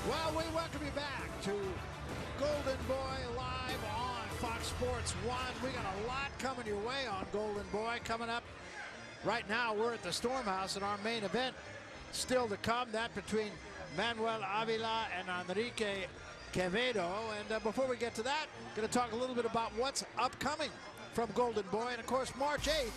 Well, we welcome you back to Golden Boy Live on Fox Sports 1. We got a lot coming your way on Golden Boy coming up. Right now, we're at the Storm House in our main event. Still to come, that between Manuel Avila and Enrique Quevedo. And before we get to that, going to talk a little bit about what's upcoming from Golden Boy. And of course, March 8th,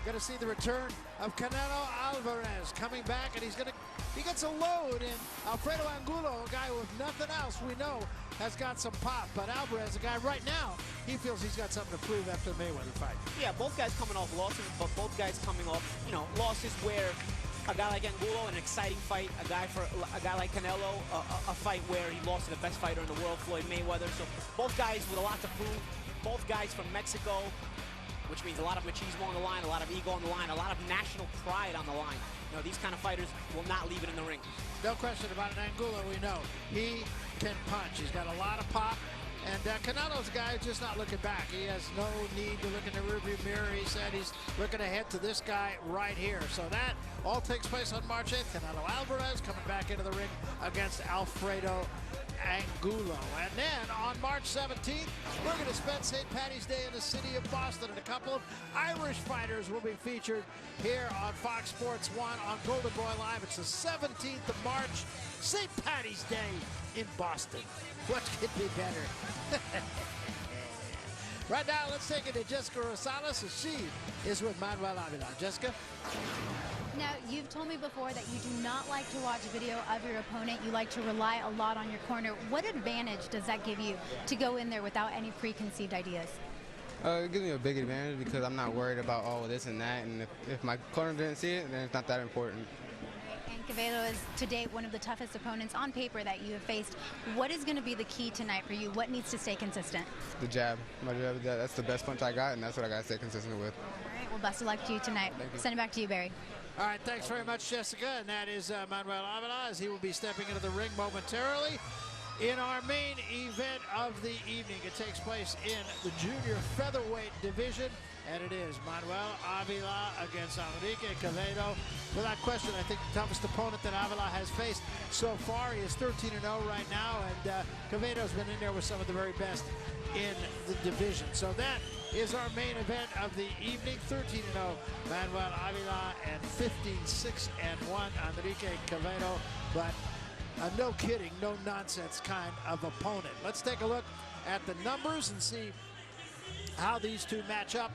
going to see the return of Canelo Alvarez coming back, and he gets a load in Alfredo Angulo, a guy with nothing else we know has got some pop. But Alvarez, a guy right now, he feels he's got something to prove after the Mayweather fight. Yeah, both guys coming off losses, but both guys coming off, losses where a guy like Angulo, an exciting fight, a guy like Canelo, a fight where he lost to the best fighter in the world, Floyd Mayweather. So both guys with a lot to prove, both guys from Mexico, which means a lot of machismo on the line, a lot of ego on the line, a lot of national pride on the line. These kind of fighters will not leave it in the ring. No question about it. Angulo, we know, he can punch. He's got a lot of pop. And Canelo's a guy who's just not looking back. He has no need to look in the rearview mirror. He said he's looking ahead to this guy right here. So that all takes place on March 8th. Canelo Alvarez coming back into the ring against Alfredo Angulo. And then on March 17th, we're going to spend St. Paddy's Day in the city of Boston, and a couple of Irish fighters will be featured here on Fox Sports 1 on Golden Boy Live. It's the 17th of March, St. Paddy's Day in Boston. What could be better? Right now, let's take it to Jessica Rosales, as she is with Manuel Avila. Jessica? Now, you've told me before that you do not like to watch video of your opponent. You like to rely a lot on your corner. What advantage does that give you to go in there without any preconceived ideas? It gives me a big advantage because I'm not worried about all this and that. And if my corner didn't see it, then it's not that important. And Quevedo is, to date, one of the toughest opponents on paper that you have faced. What is going to be the key tonight for you? What needs to stay consistent? The jab. My jab, that's the best punch I got, and that's what I got to stay consistent with. All right, well, best of luck to you tonight. Thank you. Send it back to you, Barry. All right, thanks very much, Jessica. And that is Manuel Avila, as he will be stepping into the ring momentarily in our main event of the evening. It takes place in the junior featherweight division, and it is Manuel Avila against Enrique Quevedo. Without question, I think the toughest opponent that Avila has faced so far. He is 13-0 right now, and Quevedo's been in there with some of the very best in the division. So that is our main event of the evening. 13-0 Manuel Avila and 15-6-1 Enrique Quevedo, but no kidding, no nonsense kind of opponent. Let's take a look at the numbers and see how these two match up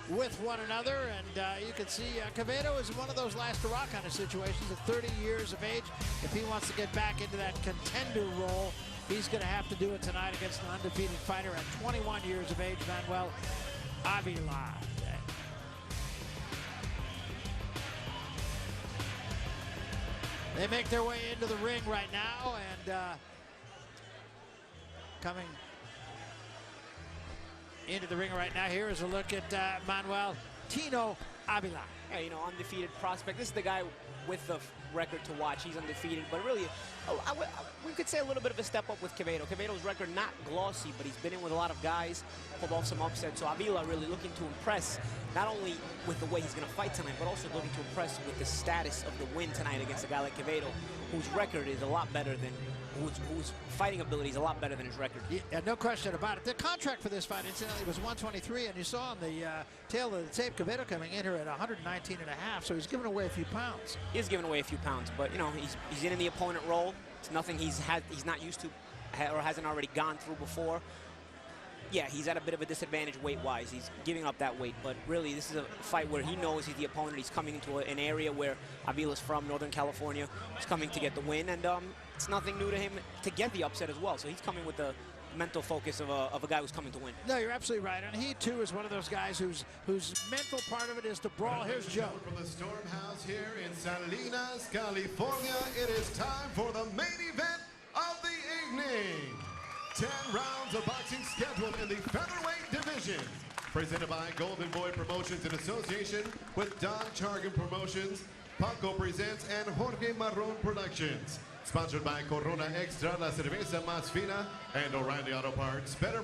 with one another. And you can see Quevedo is one of those last hurrah kind of situations. At 30 years of age, if he wants to get back into that contender role, he's going to have to do it tonight against an undefeated fighter at 21 years of age, Manuel Avila. They make their way into the ring right now, and coming into the ring right now, here is a look at Manuel Tino Avila. Yeah, undefeated prospect. This is the guy with the record to watch. He's undefeated, but really, we could say a little bit of a step up with Quevedo. Quevedo's record not glossy, but he's been in with a lot of guys, pulled off some upsets. So Avila really looking to impress, not only with the way he's going to fight tonight, but also looking to impress with the status of the win tonight against a guy like Quevedo, whose record is a lot better than, whose fighting ability is a lot better than his record. Yeah, no question about it. The contract for this fight, incidentally, was 123, and you saw on the tail of the tape, Quevedo coming in here at 119 and a half, so he's giving away a few pounds. He is giving away a few pounds, but he's in the opponent role. It's nothing he's not used to or hasn't already gone through before. Yeah, he's at a bit of a disadvantage weight-wise. He's giving up that weight, but really this is a fight where he knows he's the opponent. He's coming into an area where Avila's from, Northern California. He's coming to get the win, and it's nothing new to him to get the upset as well. So he's coming with the mental focus of a guy who's coming to win. No, you're absolutely right, and he too is one of those guys whose mental part of it is to brawl. Here's Joe. From the Storm House here in Salinas, California, it is time for the main event of the evening. 10 rounds of boxing scheduled in the featherweight division. Presented by Golden Boy Promotions in association with Don Chargan Promotions, Paco Presents, and Jorge Marron Productions. Sponsored by Corona Extra, La Cerveza Más Fina, and O'Reilly Auto Parts. Better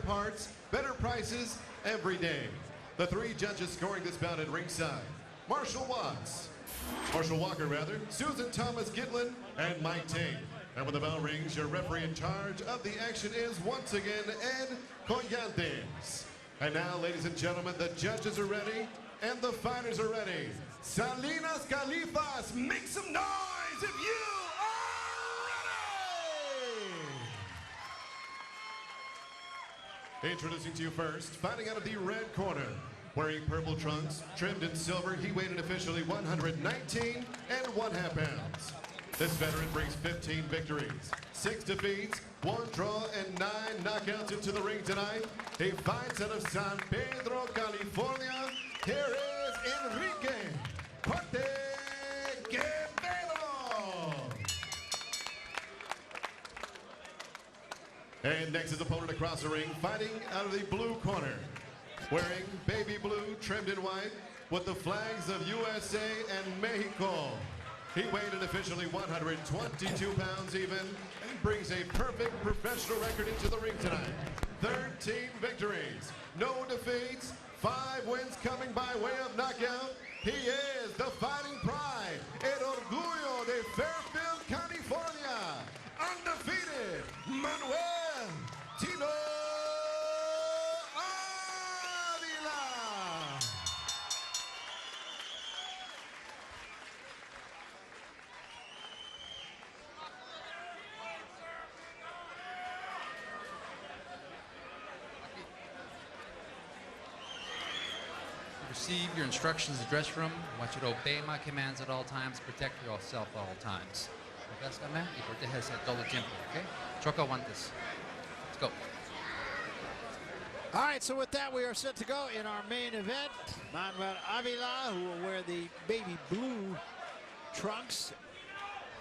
prices every day. The three judges scoring this bout at ringside: Marshall Walker, Susan Thomas Gitlin, and Mike Tate. And when the bell rings, your referee in charge of the action is once again Ed Collantes. And now, ladies and gentlemen, the judges are ready and the fighters are ready. Salinas Califas, make some noise if you are ready! Introducing to you first, fighting out of the red corner. Wearing purple trunks, trimmed in silver, he weighed in officially 119 1/2 pounds. This veteran brings 15 victories, 6 defeats, 1 draw, and 9 knockouts into the ring tonight. He fights out of San Pedro, California. Here is Enrique Quevedo. And next his opponent across the ring, fighting out of the blue corner. Wearing baby blue, trimmed in white, with the flags of USA and Mexico. He weighed in officially 122 pounds even, and brings a perfect professional record into the ring tonight. 13 victories, no defeats, 5 wins coming by way of knockout. He is the fighting pride, el orgullo de Fairfield, California, undefeated, Manuel Tino Avila. Receive your instructions in the dressing room. I want you to obey my commands at all times. Protect yourself at all times. ¿Me y proteges todo el tiempo, okay? Choca guantes. Let's go. All right, so with that, we are set to go in our main event. Manuel Avila, who will wear the baby blue trunks,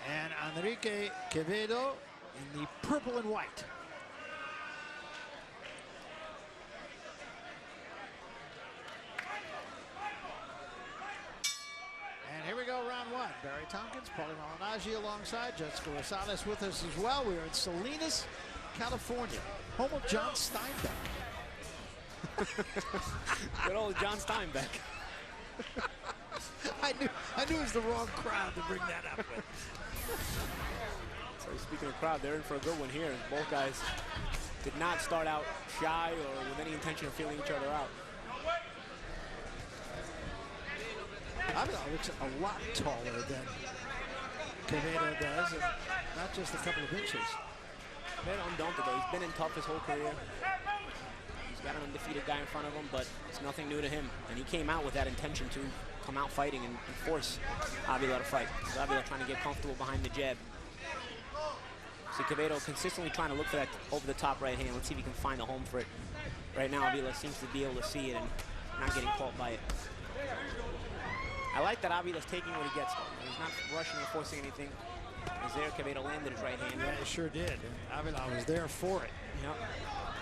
and Enrique Quevedo in the purple and white. And here we go, round 1. Barry Tompkins, Paulie Malignaggi alongside Jessica Rosales with us as well. We are in Salinas, California, home of John Steinbeck. Good old John Steinbeck. I knew it was the wrong crowd to bring that up with. So speaking of crowd, they're in for a good one here. Both guys did not start out shy or with any intention of feeling each other out. Avila looks a lot taller than Quevedo does, and not just a couple of inches. Quevedo undaunted though. He's been in tough his whole career. He's got an undefeated guy in front of him, but it's nothing new to him. And he came out with that intention to come out fighting and force Avila to fight. So Avila trying to get comfortable behind the jab. See Quevedo consistently trying to look for that over-the-top right hand. Let's see if he can find a home for it. Right now, Avila seems to be able to see it and not getting caught by it. I like that Avila's taking what he gets, though. He's not rushing or forcing anything. As there, Quevedo landed his right hand. Yeah, he sure did. And Avila was there for it. Yep.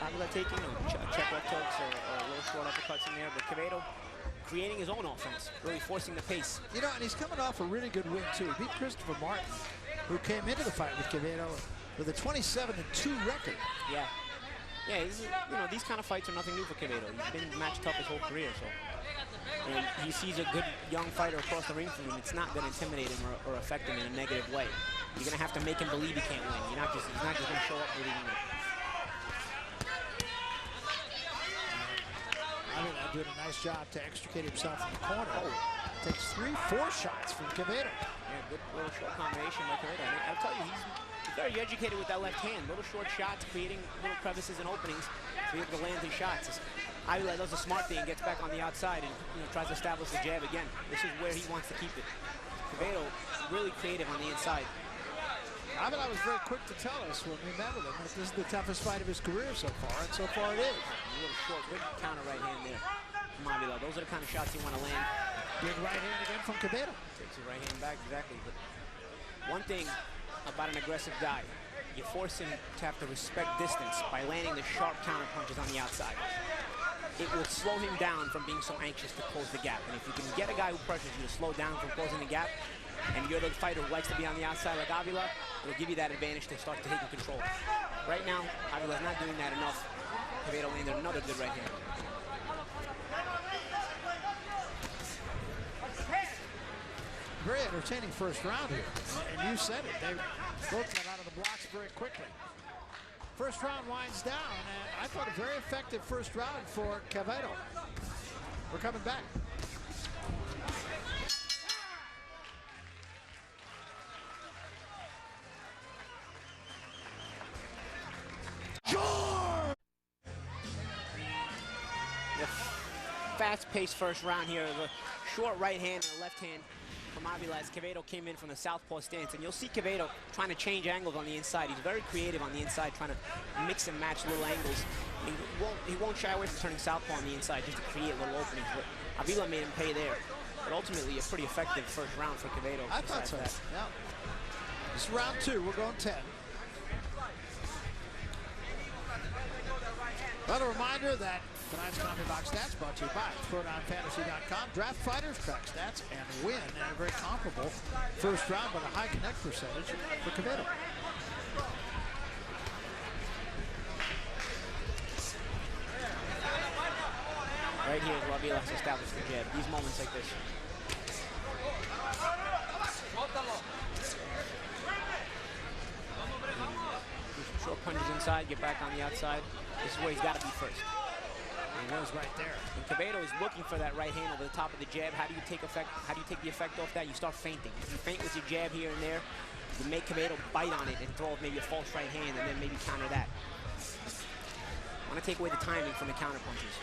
Avila taking check-off hooks or little short uppercuts in there, but Quevedo creating his own offense, really forcing the pace. You know, and he's coming off a really good win, too. He beat Christopher Martin, who came into the fight with Quevedo with a 27-2 record. Yeah. Yeah, these kind of fights are nothing new for Quevedo. He's been match tough his whole career, so. And he sees a good young fighter across the ring from him. It's not going to intimidate him or affect him in a negative way. You're going to have to make him believe he can't win. He's not just going to show up believing it. Avila doing a nice job to extricate himself from the corner. Takes 3-4 shots from Quevedo. Yeah, good little short combination by Quevedo. I'll tell you, he's very educated with that left hand. Little short shots, creating little crevices and openings so he can land his shots. Avila does a smart thing, gets back on the outside and tries to establish the jab again. This is where he wants to keep it. Quevedo really creative on the inside. Avila was very quick to tell us when we met with him that this is the toughest fight of his career so far, and so far it is. A little short, good counter right hand there from Avila. Those are the kind of shots you want to land. Big right hand again from Quevedo. Takes his right hand back, exactly. But one thing about an aggressive guy, you force him to have to respect distance by landing the sharp counter punches on the outside. It will slow him down from being so anxious to close the gap. And if you can get a guy who pressures you to slow down from closing the gap, and you're the fighter who likes to be on the outside like Avila, it'll give you that advantage to start taking control. Right now, Avila's not doing that enough. Quevedo landed another good right hand. Very entertaining first round here. And you said it. They both got out of of the blocks very quickly. First round winds down, and I thought a very effective first round for Quevedo. We're coming back. The fast-paced first round here. The short right hand and a left hand from Avila as Quevedo came in from the southpaw stance. And you'll see Quevedo trying to change angles on the inside. He's very creative on the inside, trying to mix and match little angles. He won't shy away from turning southpaw on the inside just to create little openings. But Avila made him pay there. But ultimately, a pretty effective first round for Quevedo. I thought so. Yeah. This is round 2. We're going 10. Another reminder that tonight's Comedy Box Stats brought to you by ThrowdownFantasy.com. Draft fighters, track stats, and win. And a very comparable first round, but a high connect percentage for Quevedo. Right here is where Avila has established the jab. These moments like this. Short punches inside, get back on the outside. This is where he's got to be first. He was right there. And Quevedo is looking for that right hand over the top of the jab. How do you take the effect off that? You start feinting. If you feint with your jab here and there, you make Quevedo bite on it and throw maybe a false right hand and then maybe counter that. I want to take away the timing from the counter punches.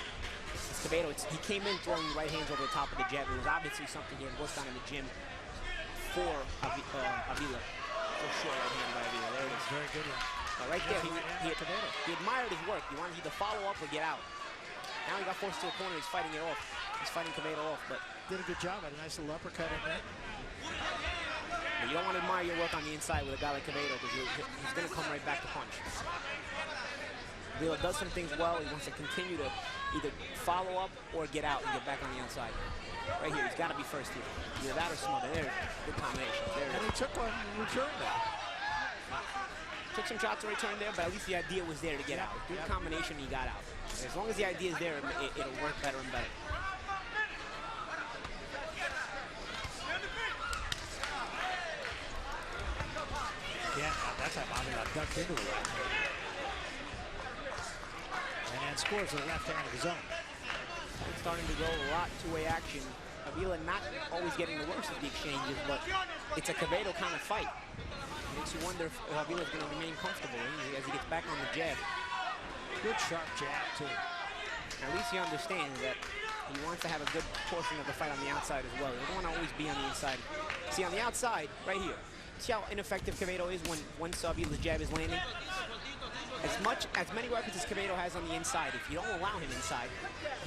Quevedo, he came in throwing right hands over the top of the jab. It was obviously something he had worked on in the gym for Avila. For sure, right hand by Avila. There it is. Very good one. Right there, he admired his work. He wanted to either follow up or get out. Now he got forced to a corner. He's fighting it off. He's fighting Quevedo off, but did a good job. Had a nice little uppercut in there. But you don't want to admire your work on the inside with a guy like Quevedo because he's going to come right back to punch. Avila does some things well. He wants to continue to either follow up or get out and get back on the outside. Right here, he's got to be first here. Either that or smother. There's good combination. And he took one in return there. Took some shots in return there, but at least the idea was there to get out. Good combination, he got out. As long as the idea is there, it'll work better and better. Yeah, that's how Bobby got ducked into it. And then scores with the left hand of his own. It's starting to go a lot two-way action. Avila not always getting the worst of the exchanges, but it's a Quevedo kind of fight. Makes you wonder if Avila's going to remain comfortable as he gets back on the jab. Good sharp jab, too. At least he understands that he wants to have a good portion of the fight on the outside as well. He doesn't want to always be on the inside. See, on the outside, right here, see how ineffective Quevedo is when Avila's jab is landing? As many weapons as Quevedo has on the inside, if you don't allow him inside,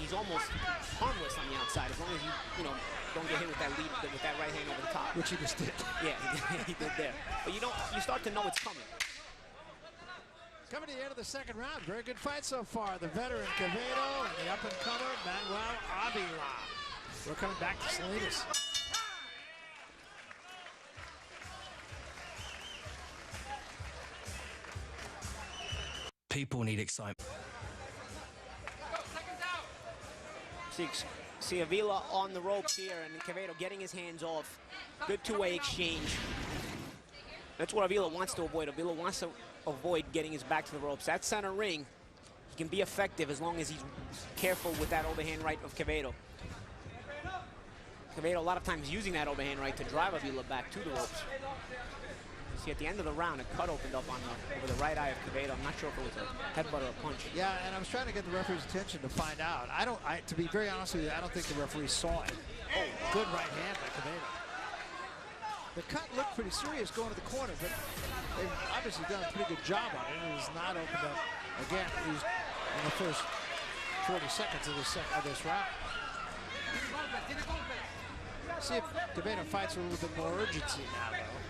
he's almost harmless on the outside as long as you don't get hit with that right hand over the top. Which he just did. Yeah, he did there. But you start to know it's coming. Coming to the end of the second round. Very good fight so far. The veteran Quevedo and the up-and-comer Manuel Avila. We're coming back to Salinas. People need excitement. See Avila on the ropes here, and Quevedo getting his hands off. Good two-way exchange. That's what Avila wants to avoid. Avila wants to avoid getting his back to the ropes. That center ring, he can be effective as long as he's careful with that overhand right of Quevedo. Quevedo a lot of times using that overhand right to drive Avila back to the ropes. See, at the end of the round, a cut opened up over the right eye of Quevedo. I'm not sure if it was a headbutt or a punch. Yeah, and I was trying to get the referee's attention to find out. To be very honest with you, I don't think the referee saw it. Oh, good right hand by Quevedo. The cut looked pretty serious going to the corner, but they've obviously done a pretty good job on it. It has not opened up again, at least in the first 40 seconds of this round. See if Quevedo fights with a little bit more urgency now, though.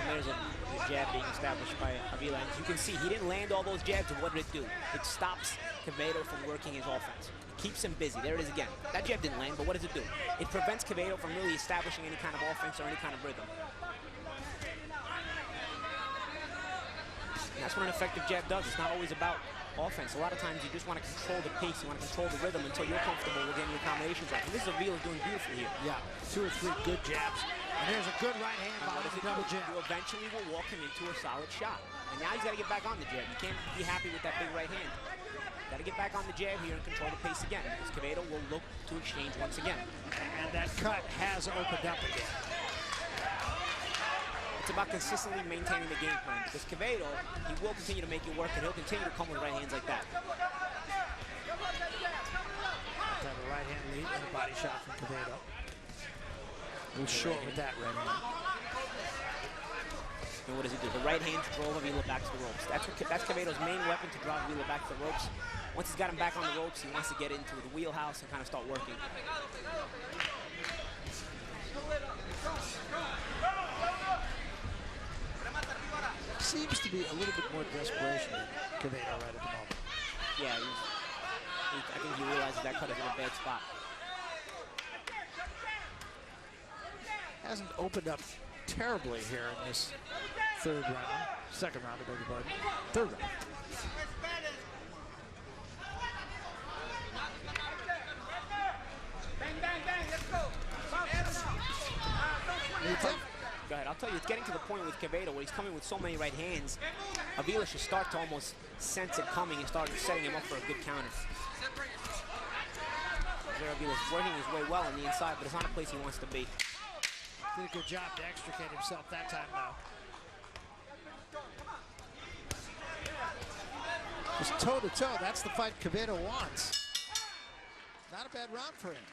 And there's a jab being established by Avila. As you can see, he didn't land all those jabs, and what did it do? It stops Quevedo from working his offense. It keeps him busy. There it is again. That jab didn't land, but what does it do? It prevents Quevedo from really establishing any kind of offense or any kind of rhythm. And that's what an effective jab does. It's not always about offense. A lot of times you just want to control the pace. You want to control the rhythm until you're comfortable with getting your combinations right. And this is Avila doing beautifully here. Yeah, 2 or 3 good jabs And there's a good right hand behind the double jab. You eventually will walk him into a solid shot. And now he's got to get back on the jab. You can't be happy with that big right hand. Got to get back on the jab here and control the pace again, because Quevedo will look to exchange once again. And that cut has opened up again. It's about consistently maintaining the game plan, because Quevedo, he will continue to make it work, and he'll continue to come with right hands like that. Have a right hand lead and a body shot from Quevedo. He was short with that right hand. And what does he do? The right hand drove Avila back to the ropes. That's Quevedo's main weapon, to drive Avila back to the ropes. Once he's got him back on the ropes, he wants to get into the wheelhouse and kind of start working. Seems to be a little bit more desperation in Quevedo right at the moment. Yeah, I think he realizes that cut is in a bad spot. Hasn't opened up terribly here in this second round, I beg your pardon. Third round. Go ahead. I'll tell you, it's getting to the point with Quevedo where he's coming with so many right hands. Avila should start to almost sense it coming and start setting him up for a good counter. Avila's working his way well on the inside, but it's not a place he wants to be. Did a good job to extricate himself that time, though. Just toe-to-toe, that's the fight Quevedo wants. Not a bad round for him.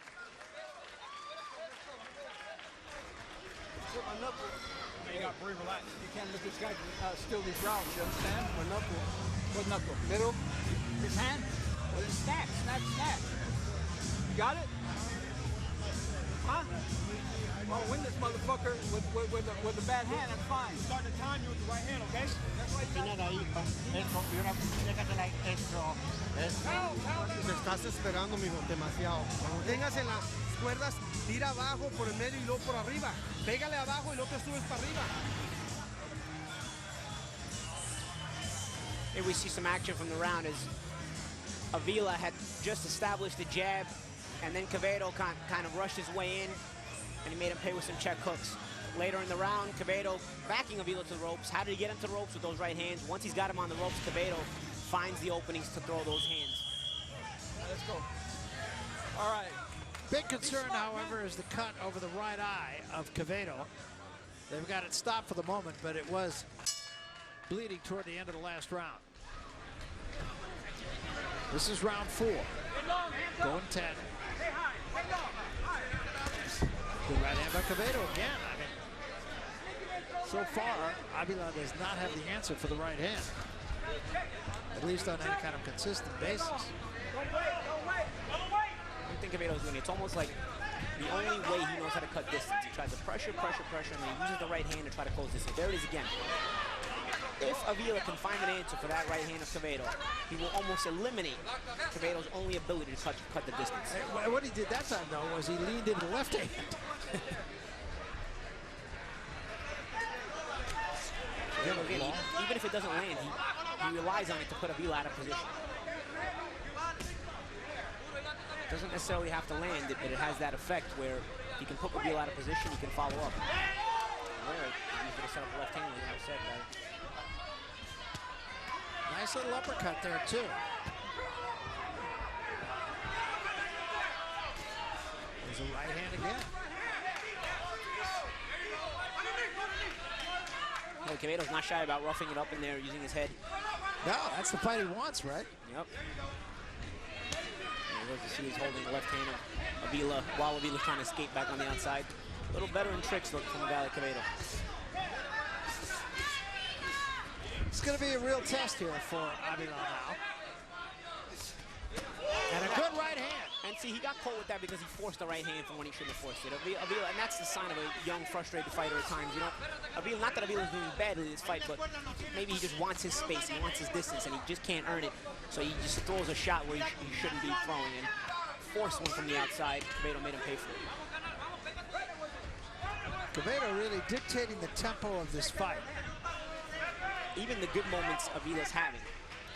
You got to breathe, relax. You can't let this guy steal these rounds, you understand? What knuckle? What knuckle? Middle? His hand? Well, then snap, snap, snap. You got it? Huh? Well, win this motherfucker with a bad hand, that's fine. Start to time you with the right hand, okay? That's why you Me estás esperando, mijo, demasiado. Cuando tengas en las cuerdas, tira abajo por el medio y luego por arriba. Pégale abajo y luego te subes para arriba. Here we see some action from the round as Avila had just established the jab, and then Quevedo kind of rushed his way in, and he made him pay with some check hooks. Later in the round, Quevedo backing Avila to the ropes. How did he get him to the ropes with those right hands? Once he's got him on the ropes, Quevedo finds the openings to throw those hands. Let's go. All right. Big concern, however, is the cut over the right eye of Quevedo. They've got it stopped for the moment, but it was bleeding toward the end of the last round. This is round 4. Going 10. Good right hand by Quevedo again. I mean, so far, Avila does not have the answer for the right hand, at least on any kind of consistent basis. I think Quevedo's doing it. It's almost like the only way he knows how to cut distance. He tries to pressure, and then he uses the right hand to try to close distance. There it is again. If Avila can find an answer for that right hand of Quevedo, he will almost eliminate Quevedo's only ability to cut the distance. What he did that time, though, was he leaned into the left hand. Even if it doesn't land, he relies on it to put Avila out of position. Doesn't necessarily have to land it, but it has that effect where he can put Avila out of position, he can follow up. There, he's going to set up a left hand, like I said, right? Nice little uppercut there, too. There's a right hand again. Well, Quevedo's not shy about roughing it up in there, using his head. No, that's the fight he wants, right? Yep. You see he's holding the left hand of Avila while Avila's trying to escape back on the outside. A little better in tricks look from a guy like Quevedo. It's going to be a real test here for Avila now. And a good right hand. And see, he got caught with that because he forced the right hand from when he shouldn't have forced it. Avila, and that's the sign of a young, frustrated fighter at times. You know, Avila, not that Avila's doing badly in this fight, but maybe he just wants his space, he wants his distance, and he just can't earn it. So he just throws a shot where he shouldn't be throwing, and forced one from the outside. Quevedo made him pay for it. Quevedo really dictating the tempo of this fight. Even the good moments Avila's having,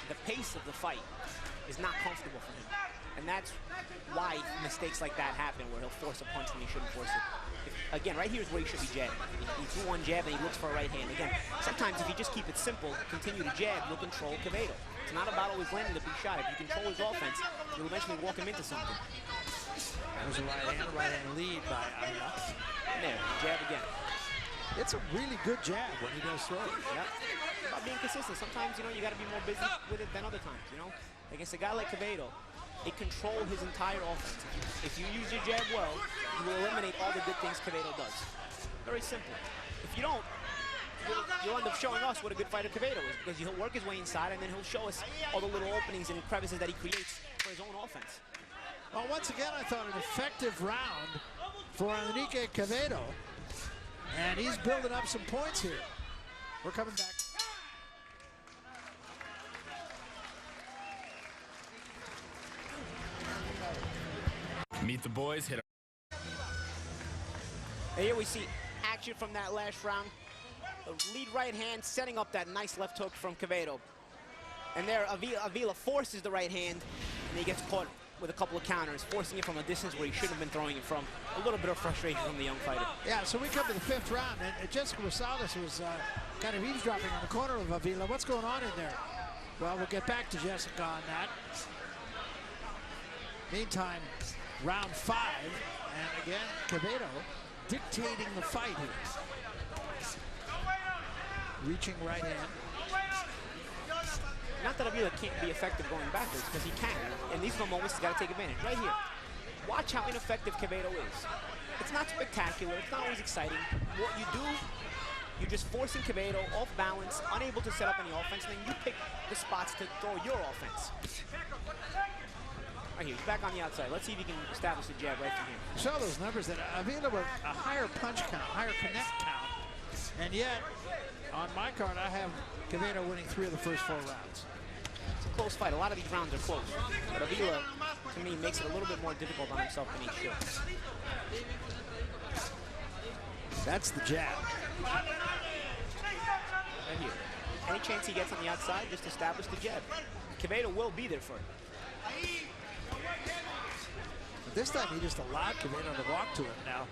the pace of the fight is not comfortable for him. And that's why mistakes like that happen, where he'll force a punch when he shouldn't force it. again, right here is where he should be jabbing. He threw one jab and he looks for a right hand. Again, sometimes if you just keep it simple, continue to jab, you'll control Quevedo. It's not about always landing the big shot. If you control his offense, you'll eventually walk him into something. There's a right hand lead by Avila. And there, jab again. It's a really good jab when he does throw it. Yep. About being consistent. Sometimes, you know, you got to be more busy with it than other times, you know. Against a guy like Quevedo, it controls his entire offense. If you use your jab well, you will eliminate all the good things Quevedo does. Very simple. If you don't, you'll end up showing us what a good fighter Quevedo is, because he'll work his way inside and then he'll show us all the little openings and crevices that he creates for his own offense. Well, once again, I thought an effective round for Enrique Quevedo, and he's building up some points here. We're coming back. Meet the boys, hit. And here we see action from that last round. The lead right hand setting up that nice left hook from Quevedo. And there, Avila forces the right hand, and he gets caught with a couple of counters, forcing it from a distance where he shouldn't have been throwing it from. A little bit of frustration from the young fighter. Yeah, so we come to the 5th round, and Jessica Rosales was kind of eavesdropping on the corner of Avila. What's going on in there? Well, we'll get back to Jessica on that. Meantime, round 5, and again, Quevedo dictating the fight here. Reaching right hand. Not that Avila can't be effective going backwards, because he can. And these are the moments he's got to take advantage. Right here. Watch how ineffective Quevedo is. It's not spectacular. It's not always exciting. What you do, you're just forcing Quevedo off balance, unable to set up any offense, and then you pick the spots to throw your offense. Right here, he's back on the outside. Let's see if he can establish the jab right from here. Show those numbers that Avila with a higher punch count, higher connect count, and yet on my card I have Quevedo winning 3 of the first 4 rounds. It's a close fight. A lot of these rounds are close, but Avila, to me, makes it a little bit more difficult on himself than he should. That's the jab. Right here. Any chance he gets on the outside, just establish the jab. Quevedo will be there for it. But this time he just allowed Quevedo to walk to him. Now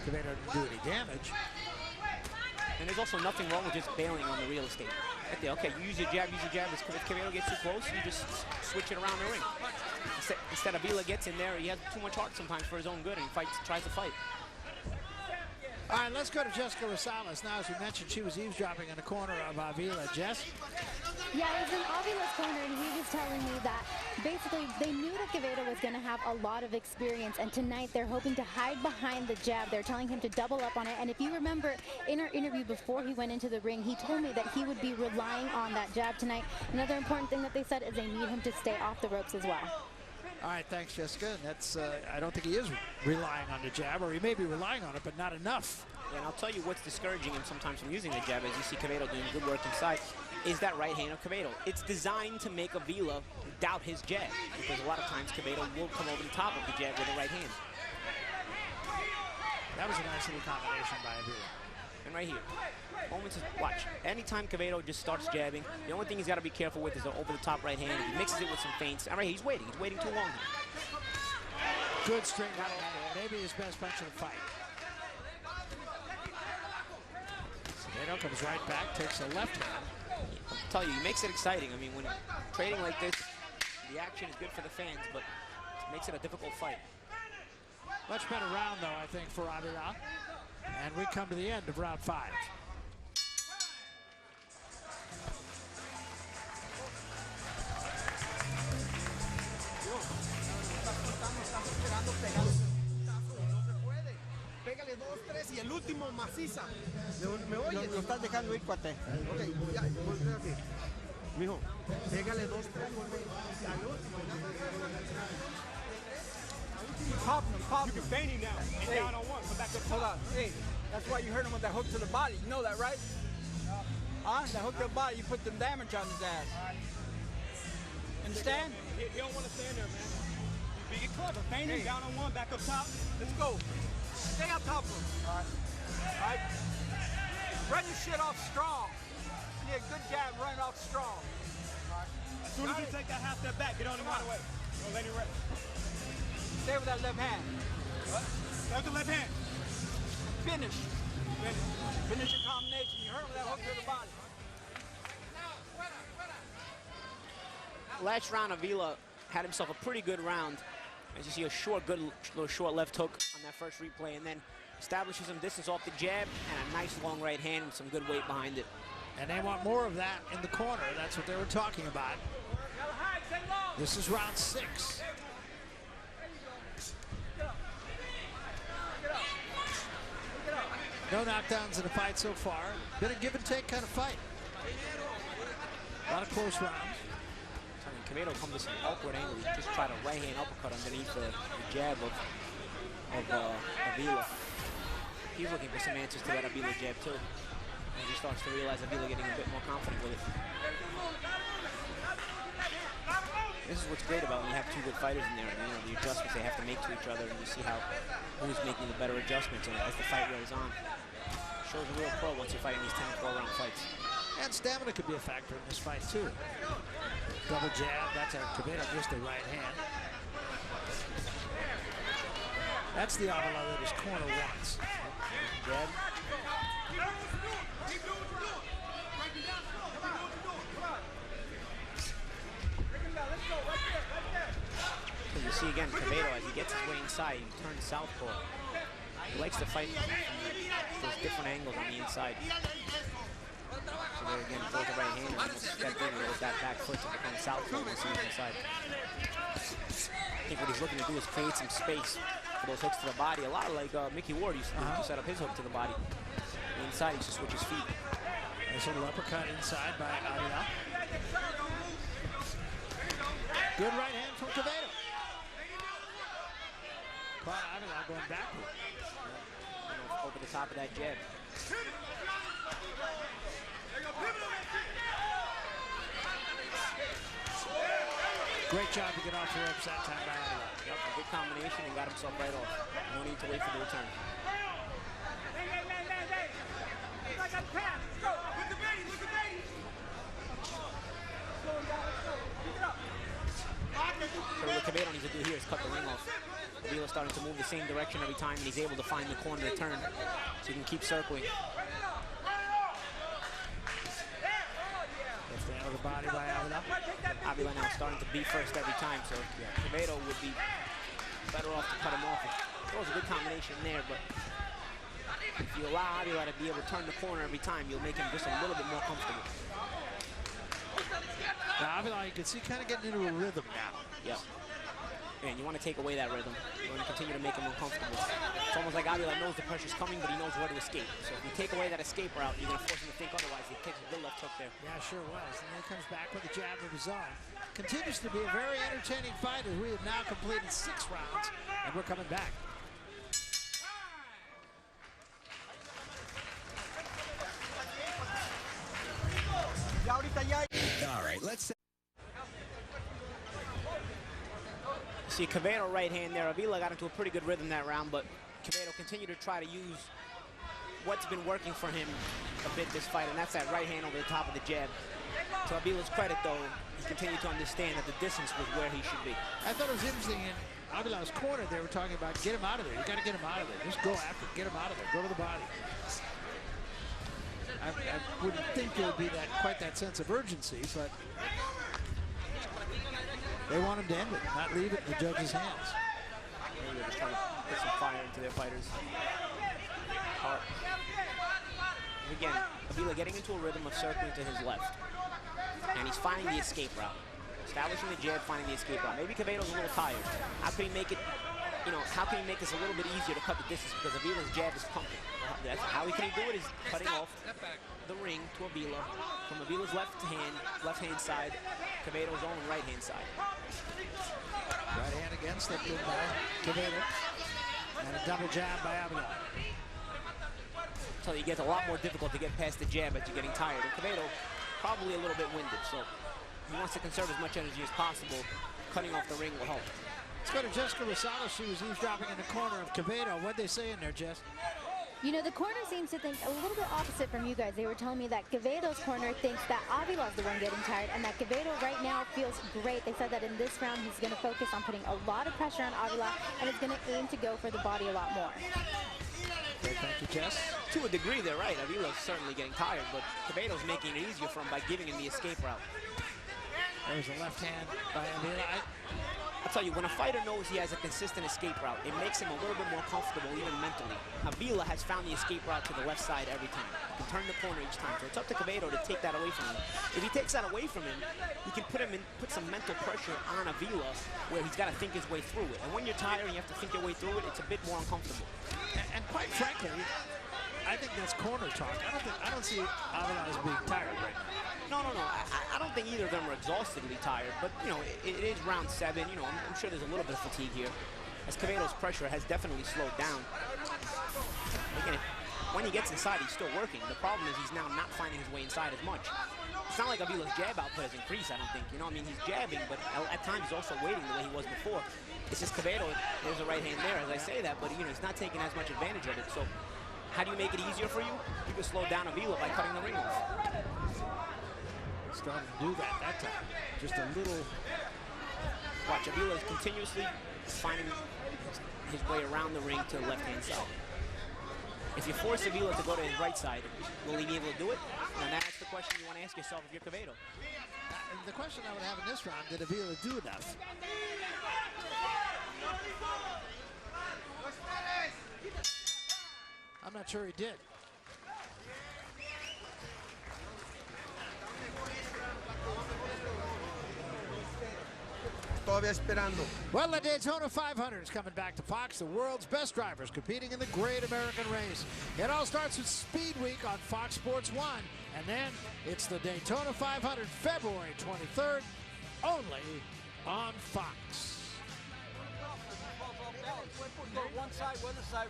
Quevedo didn't do any damage. And there's also nothing wrong with just bailing on the real estate. Right there, okay, you use your jab. If Quevedo gets too close, you just switch it around the ring. Instead, Avila gets in there, he has too much heart sometimes for his own good, and he tries to fight. All right, let's go to Jessica Rosales. Now, as we mentioned, she was eavesdropping in the corner of Avila. Jess? Yeah, I was in Avila's corner, and he was telling me that basically they knew that Quevedo was going to have a lot of experience, and tonight they're hoping to hide behind the jab. They're telling him to double up on it, and if you remember in our interview before he went into the ring, he told me that he would be relying on that jab tonight. Another important thing that they said is they need him to stay off the ropes as well. All right, thanks, Jessica. And that's, I don't think he is relying on the jab, or he may be relying on it, but not enough. Yeah, and I'll tell you what's discouraging him sometimes from using the jab, as you see Quevedo doing good work inside, is that right hand of Quevedo. It's designed to make Avila doubt his jab, because a lot of times Quevedo will come over the top of the jab with the right hand. That was a nice little combination by Avila. And right here, moments of, watch. Anytime Quevedo just starts jabbing, the only thing he's got to be careful with is the over-the-top right hand. He mixes it with some feints. And right here, he's waiting too long. Good straight right hand, maybe his best punch of the fight. Quevedo comes right back, takes a left hand. I'll tell you, he makes it exciting. I mean, when trading like this, the action is good for the fans, but it makes it a difficult fight. Much better round, though, I think, for Avila. And we come to the end of round 5. Pégale 2, 3 y el último maciza. ¿Me oyes? Lo estás dejando ir, cuate. Ok, ya, voltea así. Mijo, pégale 2, 3, al último. Pop him. You can feint him now. And hey, down on one, come back up. Hold on. Hey, that's why you hurt him with that hook to the body. You know that, right? Huh? That hook to the body, you put some damage on his ass. Understand? He don't want to stand there, man. You get clever. Feint him, down on one, back up top. Let's go. Stay on top of him. All right. All right. Run your shit off strong. You need a good jab, run it off strong. All right. As soon as you take that half step back, get on him right away. Don't let him rest. Stay with that left hand. What? Stay with the left hand. Finish. Finish your combination. You hurt with that hook to the body. Last round, Avila had himself a pretty good round. As you see, a little short left hook on that first replay, and then establishes some distance off the jab and a nice long right hand with some good weight behind it. And they want more of that in the corner. That's what they were talking about. This is round 6. No knockdowns in the fight so far. Been a give and take kind of fight. A lot of close rounds. Quevedo comes to some awkward angle. He just tried a right hand uppercut underneath the jab of Avila. He's looking for some answers to that Avila jab too. And he starts to realize Avila getting a bit more confident with it. This is what's great about when you have two good fighters in there. You know, the adjustments they have to make to each other, and you see how who's making the better adjustments as the fight wears on. Shows a real pro once you're fighting these 10 4-round fights. And stamina could be a factor in this fight too. Double jab, that's a Quevedo, just a right hand. That's the Avila that his corner wants. Jab. You see again, Quevedo, as he gets his way inside, he turns southpaw. He likes to fight those different angles on the inside. So there again, throws the right hand and almost stepped in with that back foot to become southpaw once he's inside. I think what he's looking to do is create some space for those hooks to the body. A lot like Mickey Ward used to do to set up his hook to the body. The inside, he just switches feet. Nice little uppercut inside by Avila. Good right hand from Quevedo. Caught Avila going backward. Over the top of that jab. Great job to get off the ropes that time by Avila. Yep, a good combination and got himself right off. No need to wait for the return. So what Quevedo needs to do here is cut the ring off. Avila's starting to move the same direction every time, and he's able to find the corner to turn, so he can keep circling. Left hand of the body by Avila. Avila now starting to be first every time, so Quevedo would be better off to cut him off. It was a good combination there, but if you allow Avila to be able to turn the corner every time, you'll make him just a little bit more comfortable. Now Avila, you can see, kind of getting into a rhythm now. Yep. And you want to take away that rhythm. You want to continue to make him uncomfortable. It's almost like Avila knows the pressure's coming, but he knows where to escape. So if you take away that escape route, you're going to force him to think otherwise. He takes a good left hook there. Yeah, sure was. And then he comes back with a jab of his own. Continues to be a very entertaining fight as we have now completed 6 rounds, and we're coming back. All right, let's say. See Quevedo right hand there. Avila got into a pretty good rhythm that round, but Quevedo continued to try to use what's been working for him a bit this fight, and that's that right hand over the top of the jab. To Avila's credit, though, he continued to understand that the distance was where he should be. I thought it was interesting in Avila's corner, they were talking about get him out of there. You got to get him out of there. Just go after it. Get him out of there. Go to the body. I wouldn't think there would be quite that sense of urgency, but they want him to end it, not leave it in the judge's hands. Maybe they're just trying to put some fire into their fighters' heart. And again, Avila getting into a rhythm of circling to his left. And he's finding the escape route. Establishing the jab, finding the escape route. Maybe Quevedo's a little tired. How can he make it, how can he make this a little bit easier to cut the distance? Because Avila's jab is pumping. That's how can he do it is cutting off the ring to Avila from Avila's left hand side, Quevedo's own right hand side. Right hand again, stepped in by Quevedo. And a double jab by Avila. So it gets a lot more difficult to get past the jab as you're getting tired. And Quevedo probably a little bit winded, so he wants to conserve as much energy as possible. Cutting off the ring will help. Let's go to Jessica Rosado. She was eavesdropping in the corner of Quevedo. What'd they say in there, Jess? You know, the corner seems to think a little bit opposite from you guys. They were telling me that Quevedo's corner thinks that Avila's the one getting tired and that Quevedo right now feels great. They said that in this round he's going to focus on putting a lot of pressure on Avila and is going to aim to go for the body a lot more. Okay, thank you, Jess. To a degree, they're right. Avila's certainly getting tired, but Quevedo's making it easier for him by giving him the escape route. There's a left hand by Avila. I'll tell you, when a fighter knows he has a consistent escape route, it makes him a little bit more comfortable, even mentally. Avila has found the escape route to the left side every time. He can turn the corner each time, so it's up to Quevedo to take that away from him. If he takes that away from him, he can put some mental pressure on Avila, where he's got to think his way through it. And when you're tired and you have to think your way through it, it's a bit more uncomfortable. And quite frankly, I think that's corner talk. I don't see Avila as being tired right now. No. I don't think either of them are exhaustively tired, but, you know, it is round 7. You know, I'm sure there's a little bit of fatigue here, as Quevedo's pressure has definitely slowed down. Again, when he gets inside, he's still working. The problem is he's now not finding his way inside as much. It's not like Avila's jab output has increased, I don't think. You know, I mean, he's jabbing, but at times he's also waiting the way he was before. It's just Quevedo, there's a right hand there, as I say that, but, you know, he's not taking as much advantage of it. So how do you make it easier for you? You can slow down Avila by cutting the ring off. Starting to do that time. Just a little. Watch, Avila is continuously finding his way around the ring to the left-hand side. If you force Avila to go to his right side, will he be able to do it? And that's the question you want to ask yourself if you're Quevedo. The question I would have in this round, did Avila do enough? I'm not sure he did. Well, the Daytona 500 is coming back to Fox. The world's best drivers competing in the Great American Race. It all starts with Speed Week on Fox Sports 1. And then it's the Daytona 500, February 23rd, only on Fox. One side, one side.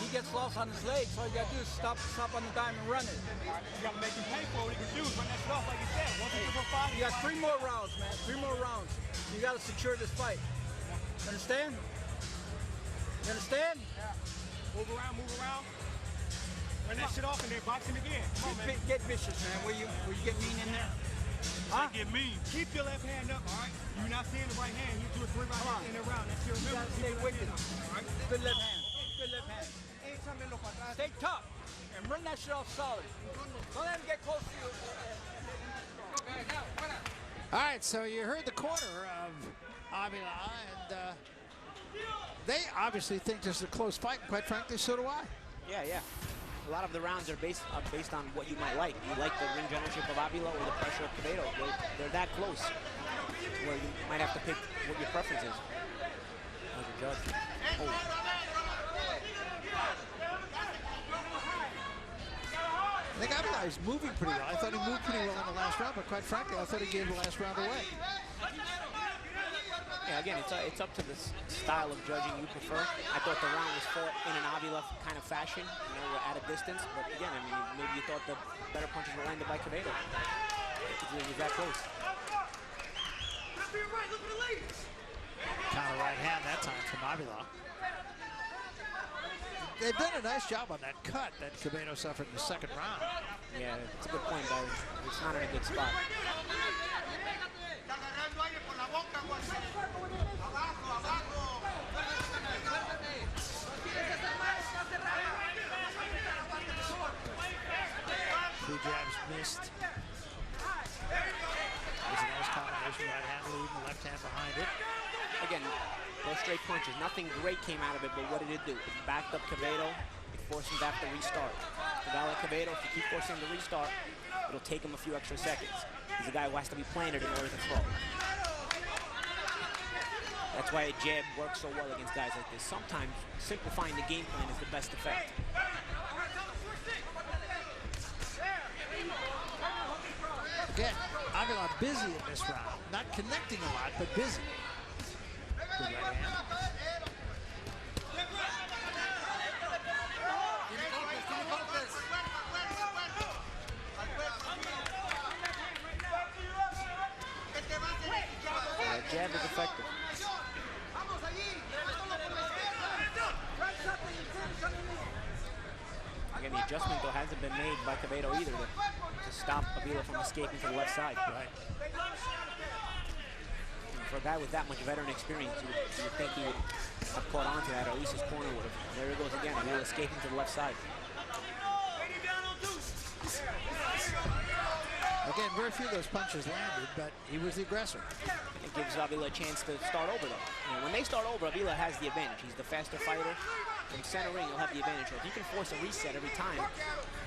He gets lost on his legs. All you gotta do is stop on the dime and run it. You gotta make him pay for what he can do. Run that stuff like you said. Once he gets 5, you got 3 more rounds, man. 3 more rounds. You gotta secure this fight. You understand? You understand? Yeah. Move around. Run that shit off and then box him again. Come on, man. Get vicious, man. Where you get mean in there? Huh? Get mean. Keep your left hand up, all right? You're not seeing the right hand. You do a 3 right hand in the round. That's your You remember. gotta stay wicked. All right? Good left hand. Good left hand. Stay tough and run that shit off solid. Don't let him get close to you. All right, so you heard the corner of Avila, and they obviously think this is a close fight, and quite frankly, so do I. Yeah. A lot of the rounds are based on what you might like. You like the ring generalship of Avila or the pressure of Quevedo. They're that close, where you might have to pick what your preference is as a judge. Oh. I think Avila is moving pretty well. I thought he moved pretty well in the last round, but quite frankly, I thought he gave the last round away. Yeah, again, it's up to the style of judging you prefer. I thought the round was fought in an Avila kind of fashion, you know, at a distance. But again, I mean, maybe you thought the better punches were landed by Quevedo. It was that close. Counter right hand that time from Avila. They've done a nice job on that cut that Quevedo suffered in the second round. Yeah, it's a good point, but it's not in a good spot. Two jabs missed. There's a nice combination, right hand lead, left hand behind it. Again, those straight punches. Nothing great came out of it, but what did it do? It backed up Quevedo. It forced him to have to restart. The guy like Quevedo, if you keep forcing him to restart, it'll take him a few extra seconds. He's a guy who has to be planted in order to throw. That's why a jab works so well against guys like this. Sometimes simplifying the game plan is the best effect. Again, Avila busy in this round. Not connecting a lot, but busy. Good right hand. That jab is effective. Again, the adjustment, though, hasn't been made by Quevedo either to stop Avila from escaping to the left side. Right. For a guy with that much veteran experience, you would think he would have caught on to that, or at least his corner would have. There he goes again, and he'll escape him to the left side. Again, very few of those punches landed, but he was the aggressor. It gives Avila a chance to start over, though. You know, when they start over, Avila has the advantage. He's the faster fighter. From center ring, he'll have the advantage. So if he can force a reset every time,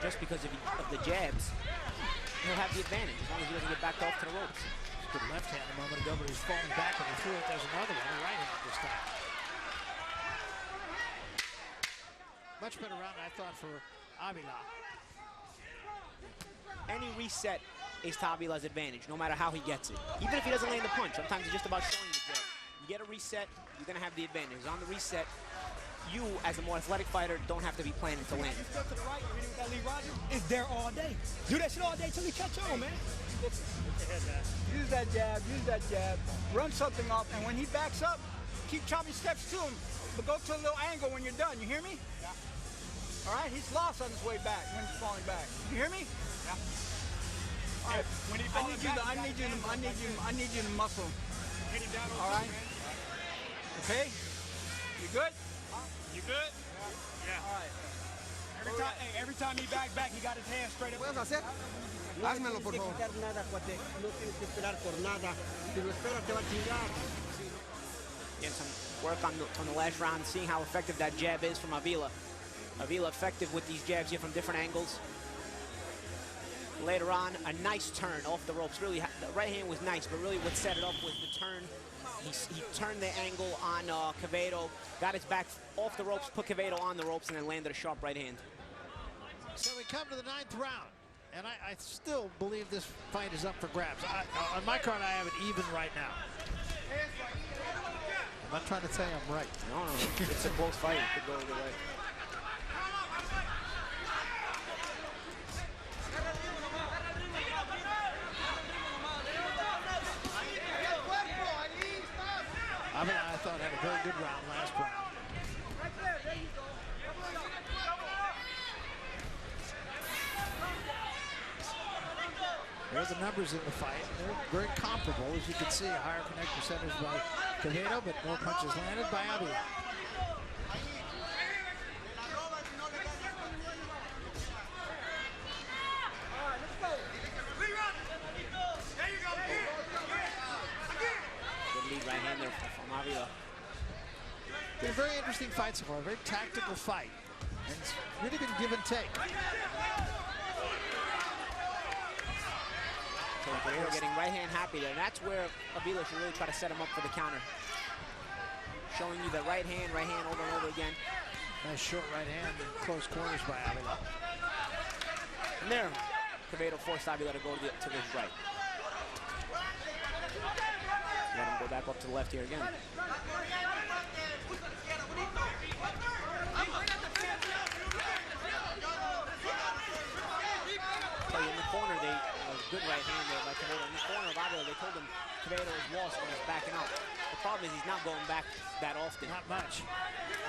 just because of the jabs, he'll have the advantage, as long as he doesn't get backed off to the ropes. Good left hand a moment ago, but he's falling back and he threw it. There's another one, a right hand this time. Much better round, I thought, for Avila. Any reset is to Avila's advantage, no matter how he gets it. Even if he doesn't land the punch, sometimes it's just about showing the jab. You get a reset, you're going to have the advantage. On the reset, you, as a more athletic fighter, don't have to be planning to land. Step to the right, you with that Lee Rogers, it's there all day. Do that shit all day till he catch on, man. Use that jab, run something off, and when he backs up, keep chopping steps to him, but go to a little angle when you're done. You hear me? Yeah. All right, he's lost on his way back when he's falling back. You hear me? Yeah. All right. When he I need you to muscle. Hit him down. All right. Okay. You good? You good? Yeah. All right. Every time he back, he got his hand straight up. Házmelo, por favor. No tienes que esperar por nada. Si lo esperas, te va a chingar. Getting some work on the last round, seeing how effective that jab is from Avila. Avila effective with these jabs here from different angles. Later on, a nice turn off the ropes. Really, the right hand was nice, but really what set it up was the turn. He turned the angle on Quevedo, got his back off the ropes, put Quevedo on the ropes, and then landed a sharp right hand. So we come to the 9th round, and I still believe this fight is up for grabs. On my card, I have it even right now. I'm not trying to say I'm right. No, it's a close fight. It could go either way. I thought had a very good round last round. There are the numbers in the fight. They're very comparable, as you can see. A higher connect percentage by Quevedo, but more punches landed by Avila. Right hand there from Avila. Been a very interesting fight so far, a very tactical fight. And it's really been give and take. So Quevedo getting right hand happy there. And that's where Avila should really try to set him up for the counter. Showing you the right hand over and over again. Nice short right hand in close corners by Avila. And there, Quevedo forced Avila to go to his right. Let him go back up to the left here again. So in the corner, they good right hand there by Quevedo. In the corner of Avila, they told him Quevedo is lost when he's backing up. The problem is he's not going back that often. Not much.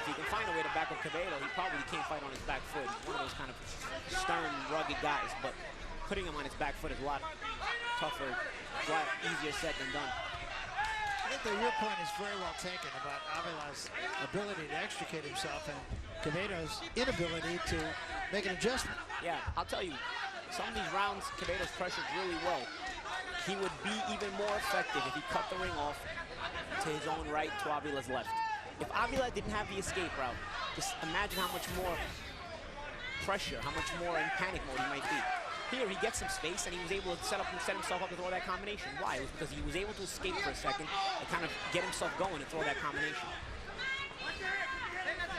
If he can find a way to back up Quevedo, he probably can't fight on his back foot. He's one of those kind of stern, rugged guys, but putting him on his back foot is a lot tougher, a lot easier said than done. I think your point is very well taken about Avila's ability to extricate himself and Quevedo's inability to make an adjustment. Yeah, I'll tell you, some of these rounds, Quevedo's pressured really well. He would be even more effective if he cut the ring off to his own right, to Avila's left. If Avila didn't have the escape route, just imagine how much more pressure, how much more in panic mode he might be. Here, he gets some space, and he was able to set himself up to throw that combination. Why? It was because he was able to escape for a second and kind of get himself going and throw that combination.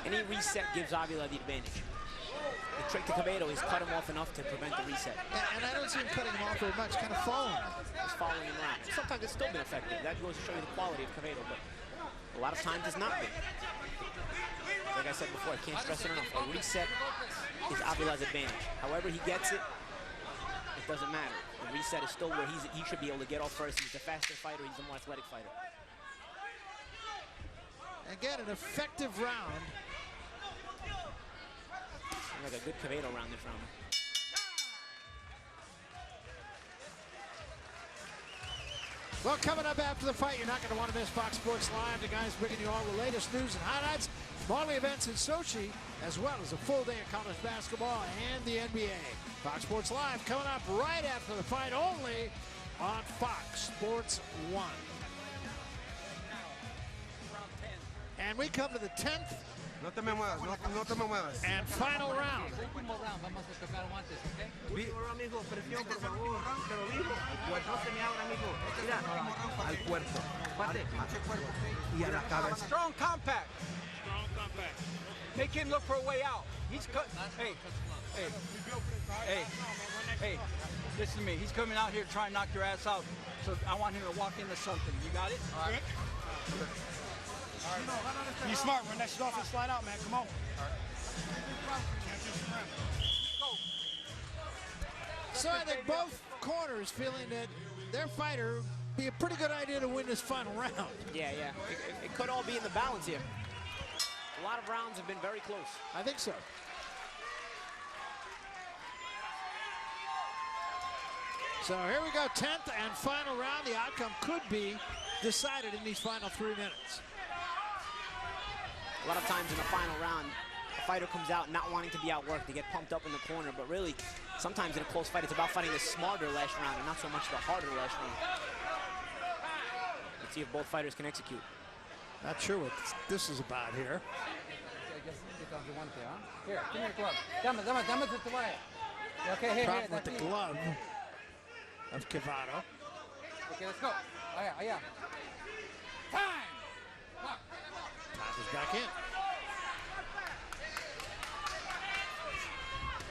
Any reset gives Avila the advantage. The trick to Quevedo is cut him off enough to prevent the reset. And I don't see him cutting him off very much, kind of following him. Just following him around. Sometimes it's still been effective. That goes to show you the quality of Quevedo, but a lot of times it's not been. Like I said before, I can't stress it enough. A reset is Avila's advantage. However he gets it, it doesn't matter. The reset is still where he should be able to get off first. He's the faster fighter. He's the more athletic fighter. Again, an effective round. Like a good Quevedo round this round. Well, coming up after the fight, you're not going to want to miss Fox Sports Live. The guys bringing you all the latest news and highlights from all the events in Sochi, as well as a full day of college basketball and the NBA. Fox Sports Live coming up right after the fight, only on Fox Sports 1. And we come to the 10th No te me muevas, no te me muevas. and final round. Último round, vamos a tocar guantes, ¿ok? Último round, mijo, presión, por favor. Te lo digo. No se me abra, mijo. Mira, al cuerpo. Pate. Y a la cabeza. Strong compact. Strong compact. Make him look for a way out. He's cut. Hey, listen to me. He's coming out here trying to knock your ass out. So I want him to walk into something. You got it? All right. Be smart. Run that shit off and slide out, man. Come on. So I think both corners feeling that their fighter be a pretty good idea to win this final round. Yeah. It could all be in the balance here. A lot of rounds have been very close. I think so. So here we go, 10th and final round. The outcome could be decided in these final 3 minutes. A lot of times in the final round, a fighter comes out not wanting to be outworked. They get pumped up in the corner, but really, sometimes in a close fight, it's about fighting the smarter last round and not so much the harder last round. Let's see if both fighters can execute. Not sure what this is about here. Here, give me the glove. Dame the toalla. Okay, here, Problem with the glove of Quevedo. Okay, let's go. Allá. Time! Time is back in.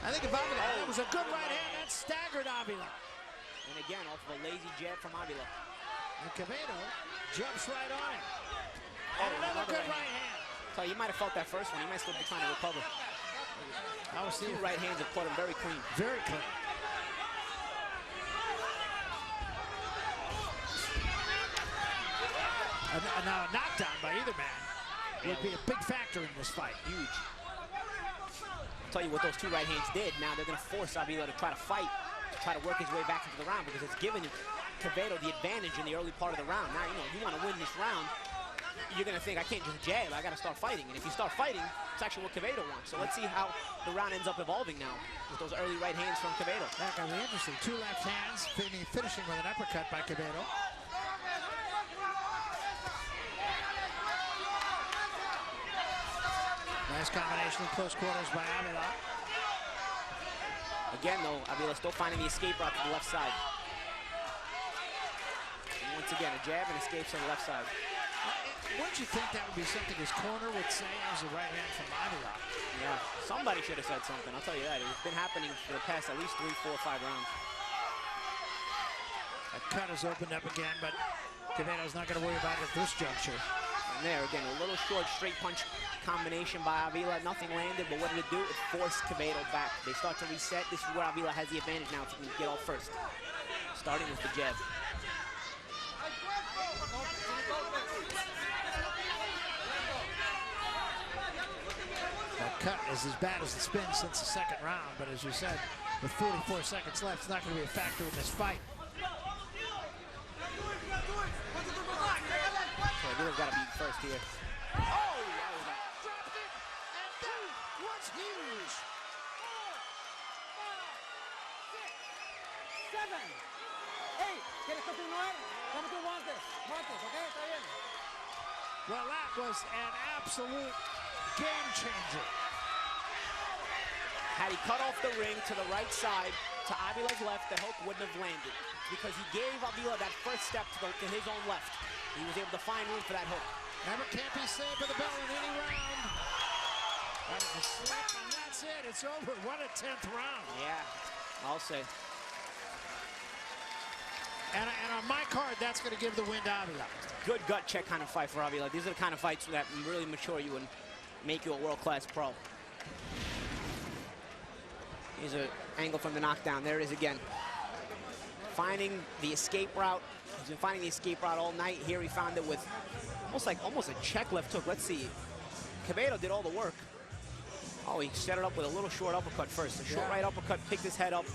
I think Avila, that was a good right hand. That staggered Avila. And again, off of a lazy jab from Avila. And Quevedo jumps right on him. Oh, And another good right hand. So you might have felt that first one. He might still be trying to recover. I was seeing Two right hands have caught him very clean. very clean. Now a knockdown by either man would be a big factor in this fight. Huge. I'll tell you what those two right hands did. Now they're going to force Avila to try to fight, to try to work his way back into the round, because it's given Quevedo the advantage in the early part of the round. Now, you want to win this round, you're going to think, I can't just jab, I got to start fighting. And if you start fighting, it's actually what Quevedo wants. So let's see how the round ends up evolving now with those early right hands from Quevedo. That's going to be interesting. Two left hands, finishing with an uppercut by Quevedo. Nice combination in close quarters by Avila. Again, though, Avila still finding the escape route to the left side. And once again, a jab and escapes on the left side. Wouldn't you think that would be something his corner would say as a right hand from Avila? Yeah, somebody should have said something, I'll tell you that. It's been happening for the past at least 3, 4, 5 rounds. That cut has opened up again, but Quevedo's not going to worry about it at this juncture. And there, again, a little short straight punch combination by Avila. Nothing landed, but what did it do? It forced Quevedo back. They start to reset. This is where Avila has the advantage now to get off first. Starting with the jab. That cut is as bad as it's been since the second round, but as you said, with 44 seconds left, it's not going to be a factor in this fight. So Avila's got to be first here. Oh! Dropped it, and that was huge. 7, 8. ¿Quieres continuar? Vamos con guantes. Guantes, ¿ok? Está bien. Well, that was an absolute game changer. Had he cut off the ring to the right side, to Avila's left, the hook wouldn't have landed. Because he gave Avila that first step to his own left. He was able to find room for that hook. Never can't be saved by the bell in any round. That was a slip, and that's it. It's over. What a 10th round. Yeah, I'll say. And on my card, that's going to give the win to Avila. Good gut check kind of fight for Avila. These are the kind of fights that really mature you and make you a world-class pro. Here's an angle from the knockdown. There it is again. Finding the escape route. He's been finding the escape route all night. Here he found it with almost a check left hook. Let's see. Quevedo did all the work. Oh, he set it up with a little short uppercut first. A short right uppercut, picked his head up.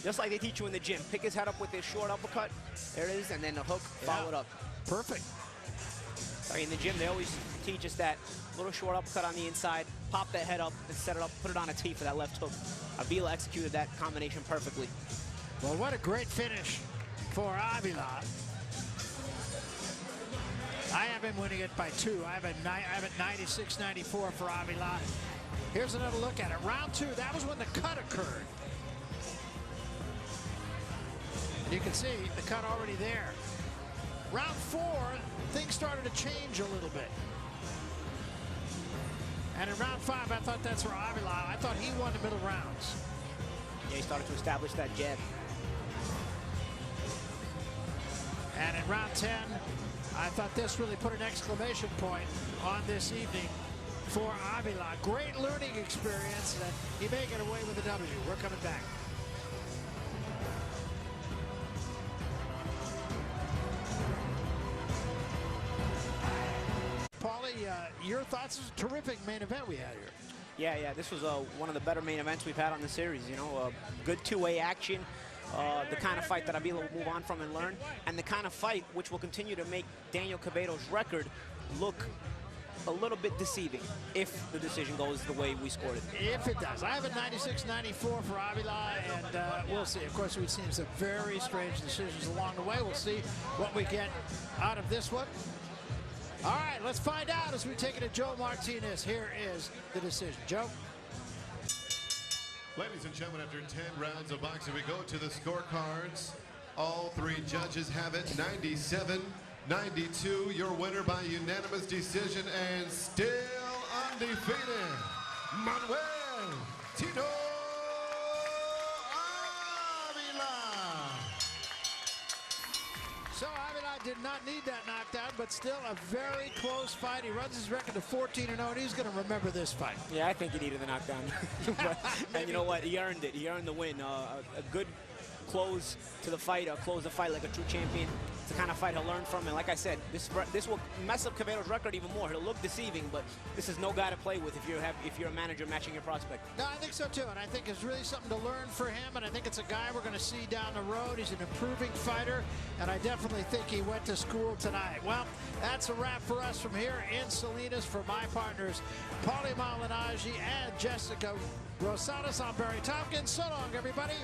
Just like they teach you in the gym. Pick his head up with his short uppercut. There it is, and then the hook, follow it up. Perfect. In the gym, they always teach us that little short uppercut on the inside, pop that head up and set it up, put it on a tee for that left hook. Avila executed that combination perfectly. Well, what a great finish for Avila. I have him winning it by 2. I have it 96-94 for Avila. Here's another look at it. Round 2, that was when the cut occurred. You can see the cut already there. Round 4, things started to change a little bit. And in round 5, I thought that's for Avila. I thought he won the middle rounds. Yeah, he started to establish that jab. And in round 10, I thought this really put an exclamation point on this evening for Avila. Great learning experience, and he may get away with a W. We're coming back. Paulie, your thoughts? Is a terrific main event we had here. Yeah, this was one of the better main events we've had on the series. You know, good two-way action. The kind of fight that Avila will move on from and learn, and the kind of fight which will continue to make Daniel Quevedo's record look a little bit deceiving if the decision goes the way we scored it. If it does. I have it 96-94 for Avila, and we'll see. Of course, we've seen some very strange decisions along the way. We'll see what we get out of this one. All right, let's find out as we take it to Joe Martinez. Here is the decision. Joe? Ladies and gentlemen, after 10 rounds of boxing, we go to the scorecards. All 3 judges have it 97-92. Your winner by unanimous decision and still undefeated, Manuel Tito Avila. So Avila did not need that knockdown, but still a very close fight. He runs his record to 14-0, and he's going to remember this fight. Yeah, I think he needed the knockdown. And you know what? He earned it. He earned the win. A good close to the fight, close the fight like a true champion. It's the kind of fight he'll learn from. And like I said, this will mess up Quevedo's record even more. He'll look deceiving, but this is no guy to play with if you're a manager matching your prospect. No, I think so too, and I think it's really something to learn for him, and I think it's a guy we're going to see down the road. He's an improving fighter, and I definitely think he went to school tonight. Well, that's a wrap for us from here in Salinas. For my partners, Paulie Malignaggi and Jessica Rosales, I'm Barry Tompkins. So long, everybody.